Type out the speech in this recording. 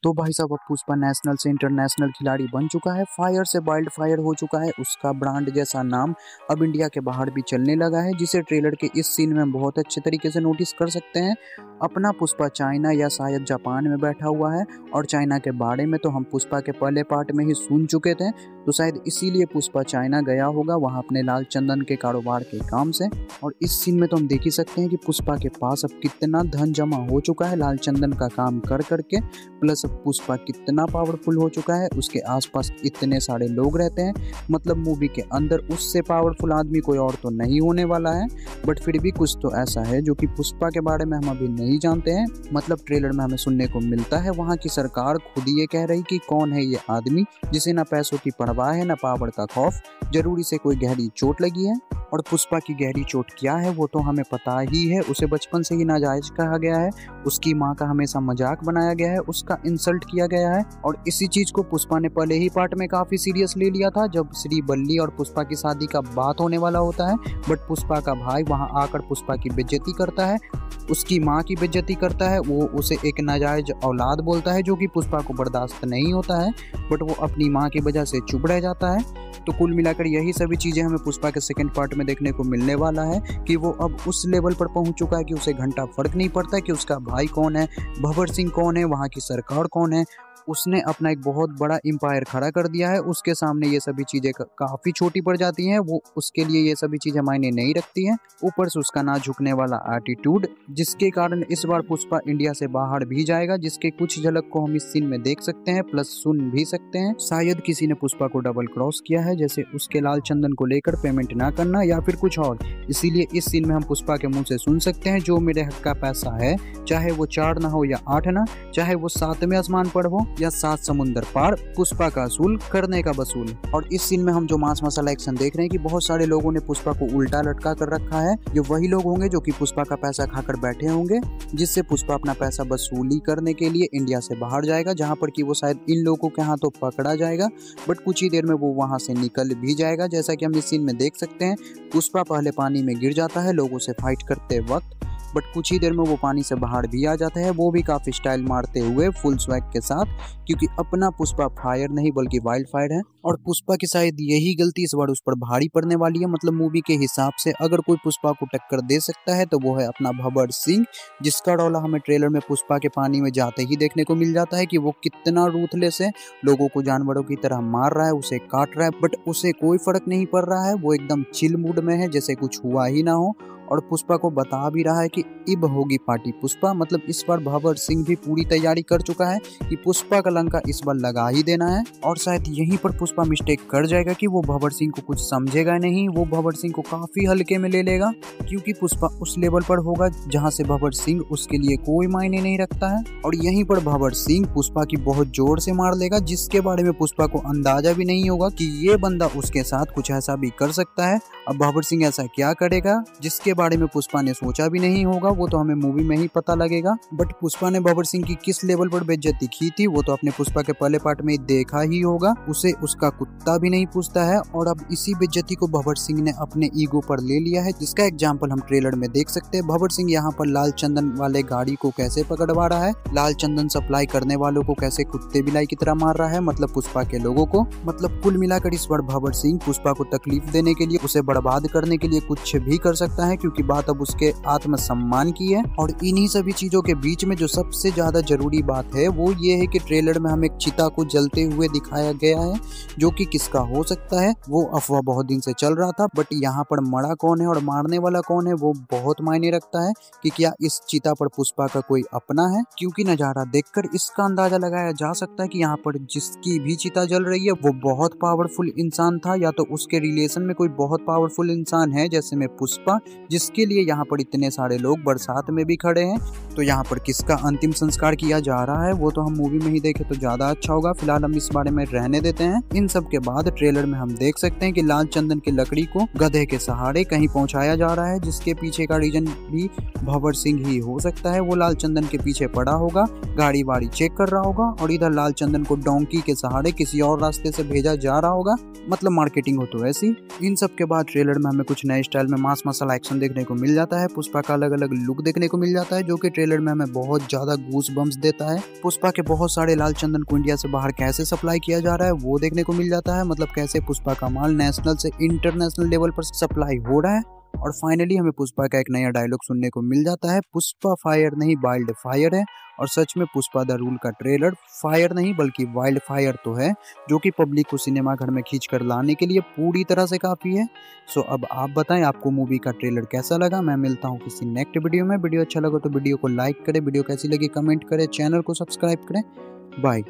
तो भाई साहब अब पुष्पा नेशनल से इंटरनेशनल खिलाड़ी बन चुका है। फायर से वाइल्ड फायर हो चुका है। उसका ब्रांड जैसा नाम अब इंडिया के बाहर भी चलने लगा है, जिसे ट्रेलर के इस सीन में हम बहुत अच्छे तरीके से नोटिस कर सकते हैं। अपना पुष्पा चाइना या शायद जापान में बैठा हुआ है, और चाइना के बारे में तो हम पुष्पा के पहले पार्ट में ही सुन चुके थे, तो शायद इसीलिए पुष्पा चाइना गया होगा वहाँ अपने लाल चंदन के कारोबार के काम से। और इस सीन में तो हम देख ही सकते हैं कि पुष्पा के पास अब कितना धन जमा हो चुका है लाल चंदन का काम कर करके, प्लस पुष्पा कितना पावरफुल हो चुका है। उसके आसपास इतने सारे लोग रहते हैं, मतलब मूवी के अंदर उससे पावरफुल आदमी कोई और तो नहीं होने वाला है। बट फिर भी कुछ तो ऐसा है जो कि पुष्पा के बारे में हम अभी नहीं जानते हैं। मतलब ट्रेलर में हमें सुनने को मिलता है वहाँ की सरकार खुद ये कह रही कि कौन है ये आदमी जिसे ना पैसों की परवाह है ना पावर का खौफ, जरूरी से कोई गहरी चोट लगी है। और पुष्पा की गहरी चोट क्या है वो तो हमें पता ही है। उसे बचपन से ही नाजायज कहा गया है, उसकी माँ का हमेशा मजाक बनाया गया है, उसका इंसल्ट किया गया है। और इसी चीज को पुष्पा ने पहले ही पार्ट में काफी सीरियस ले लिया था, जब श्री बल्ली और पुष्पा की शादी का बात होने वाला होता है। बट पुष्पा का भाई वहां आकर पुष्पा की बेइज्जती करता है, उसकी माँ की बेइज्जती करता है, वो उसे एक नाजायज औलाद बोलता है, जो कि पुष्पा को बर्दाश्त नहीं होता है। बट वो अपनी माँ की वजह से चुप रह जाता है। तो कुल मिलाकर यही सभी चीज़ें हमें पुष्पा के सेकंड पार्ट में देखने को मिलने वाला है कि वो अब उस लेवल पर पहुंच चुका है कि उसे घंटा फर्क नहीं पड़ता कि उसका भाई कौन है, भंवर सिंह कौन है, वहाँ की सरकार कौन है। उसने अपना एक बहुत बड़ा एम्पायर खड़ा कर दिया है, उसके सामने ये सभी चीज़ें काफ़ी छोटी पड़ जाती हैं। वो उसके लिए ये सभी चीज़ें मायने नहीं रखती हैं। ऊपर से उसका ना झुकने वाला एटीट्यूड, जिसके कारण इस बार पुष्पा इंडिया से बाहर भी जाएगा, जिसके कुछ झलक को हम इस सीन में देख सकते हैं, प्लस सुन भी सकते हैं। शायद किसी ने पुष्पा को डबल क्रॉस किया है, जैसे उसके लाल चंदन को लेकर पेमेंट ना करना या फिर कुछ और। इसीलिए इस सीन में हम पुष्पा के मुंह से सुन सकते हैं, जो मेरे हक का पैसा है, चाहे वो 4 ना हो या 8 ना, चाहे वो 7वें आसमान पर हो या 7 समुंदर पार, पुष्पा का असूल करने का वसूल। और इस सीन में हम जो मांस मसाला एक्शन देख रहे हैं कि बहुत सारे लोगों ने पुष्पा को उल्टा लटका कर रखा है। ये वही लोग होंगे जो कि पुष्पा का पैसा खाकर बैठे होंगे, जिससे पुष्पा अपना पैसा वसूली करने के लिए इंडिया से बाहर जाएगा, जहां पर कि वो शायद इन लोगों के हाथों पकड़ा जाएगा। बट कुछ ही देर में वो वहां से निकल भी जाएगा। जैसा कि हम इस सीन में देख सकते हैं, पुष्पा पहले पानी में गिर जाता है लोगों से फाइट करते वक्त, बट कुछ ही देर में वो पानी से बाहर भी आ जाता है, वो भी काफ़ी स्टाइल मारते हुए फुल स्वैग के साथ, क्योंकि अपना पुष्पा फायर नहीं बल्कि वाइल्ड फायर है। और पुष्पा की शायद यही गलती इस बार उस पर भारी पड़ने वाली है। मतलब मूवी के हिसाब से अगर कोई पुष्पा को टक्कर दे सकता है तो वो है अपना भंवर सिंह, जिसका रौला हमें ट्रेलर में पुष्पा के पानी में जाते ही देखने को मिल जाता है कि वो कितना रूथलेस है, लोगों को जानवरों की तरह मार रहा है, उसे काट रहा है, बट उसे कोई फर्क नहीं पड़ रहा है। वो एकदम चिल मूड में है, जैसे कुछ हुआ ही ना हो। और पुष्पा को बता भी रहा है कि इब होगी पार्टी पुष्पा। मतलब इस बार भंवर सिंह भी पूरी तैयारी कर चुका है कि पुष्पा का लंका इस बार लगा ही देना है। और शायद यहीं पर पुष्पा मिस्टेक कर जाएगा कि वो भंवर सिंह को कुछ समझेगा नहीं, वो भंवर सिंह को काफी हल्के में ले लेगा, क्योंकि पुष्पा उस लेवल पर होगा जहां से भंवर सिंह उसके लिए कोई मायने नहीं रखता है। और यहीं पर भंवर सिंह पुष्पा की बहुत जोर से मार लेगा, जिसके बारे में पुष्पा को अंदाजा भी नहीं होगा कि ये बंदा उसके साथ कुछ ऐसा भी कर सकता है। अब भंवर सिंह ऐसा क्या करेगा जिसके बारे में पुष्पा ने सोचा भी नहीं होगा, वो तो हमें मूवी में ही पता लगेगा। बट पुष्पा ने भंवर सिंह की किस लेवल पर बेइज्जती की थी वो तो अपने पुष्पा के पहले पार्ट में देखा ही होगा। उसे उसका कुत्ता भी नहीं पूछता है, और अब इसी बेइज्जती को भंवर सिंह ने अपने ईगो पर ले लिया है, जिसका एग्जाम्पल हम ट्रेलर में देख सकते हैं। भंवर सिंह यहाँ पर लाल चंदन वाले गाड़ी को कैसे पकड़वा रहा है, लाल चंदन सप्लाई करने वालों को कैसे कुत्ते बिलाई की तरह मार रहा है, मतलब पुष्पा के लोगों को। मतलब कुल मिलाकर इस बार भंवर सिंह पुष्पा को तकलीफ देने के लिए, उसे बर्बाद करने के लिए कुछ भी कर सकता है, क्योंकि बात अब उसके आत्मसम्मान की है। और इन्हीं सभी चीजों के बीच में जो सबसे ज्यादा जरूरी बात है वो ये है कि ट्रेलर में हमें एक चिता को जलते हुए दिखाया गया है, जो कि किसका हो सकता है वो अफवाह बहुत दिन से चल रहा था। बट यहाँ पर मरा कौन है और मारने वाला कौन है वो बहुत मायने रखता है कि क्या इस चिता पर पुष्पा का कोई अपना है, क्योंकि नजारा देखकर इसका अंदाजा लगाया जा सकता है कि यहाँ पर जिसकी भी चिता जल रही है वो बहुत पावरफुल इंसान था, या तो उसके रिलेशन में कोई बहुत पावरफुल इंसान है, जैसे में पुष्पा, जिसके लिए यहाँ पर इतने सारे लोग बरसात में भी खड़े हैं। तो यहाँ पर किसका अंतिम संस्कार किया जा रहा है वो तो हम मूवी में ही देखें तो ज्यादा अच्छा होगा। फिलहाल हम इस बारे में रहने देते हैं। इन सब के बाद ट्रेलर में हम देख सकते हैं कि लाल चंदन की लकड़ी को गधे के सहारे कहीं पहुंचाया जा रहा है, जिसके पीछे का रीजन भी भंवर सिंह ही हो सकता है। वो लाल चंदन के पीछे पड़ा होगा, गाड़ी वाड़ी चेक कर रहा होगा, और इधर लाल चंदन को डोंकी के सहारे किसी और रास्ते से भेजा जा रहा होगा। मतलब मार्केटिंग हो तो ऐसी। इन सब के बाद ट्रेलर में हमें कुछ नए स्टाइल में मांस मसाला एक्शन देखने को मिल जाता है। पुष्पा का अलग अलग लुक देखने को मिल जाता है जो कि ट्रेलर में हमें बहुत ज्यादा गूस बम्स देता है। पुष्पा के बहुत सारे लाल चंदन को इंडिया से बाहर कैसे सप्लाई किया जा रहा है वो देखने को मिल जाता है, मतलब कैसे पुष्पा का माल नेशनल से इंटरनेशनल लेवल पर सप्लाई हो रहा है। और फाइनली हमें पुष्पा का एक नया डायलॉग सुनने को मिल जाता है, पुष्पा फायर नहीं वाइल्ड फायर है। और सच में पुष्पा द रूल का ट्रेलर फायर नहीं बल्कि वाइल्ड फायर तो है, जो कि पब्लिक को सिनेमा घर में खींच कर लाने के लिए पूरी तरह से काफ़ी है। सो अब आप बताएं आपको मूवी का ट्रेलर कैसा लगा। मैं मिलता हूँ किसी नेक्स्ट वीडियो में। वीडियो अच्छा लगा तो वीडियो को लाइक करें, वीडियो कैसी लगी कमेंट करें, चैनल को सब्सक्राइब करें। बाय।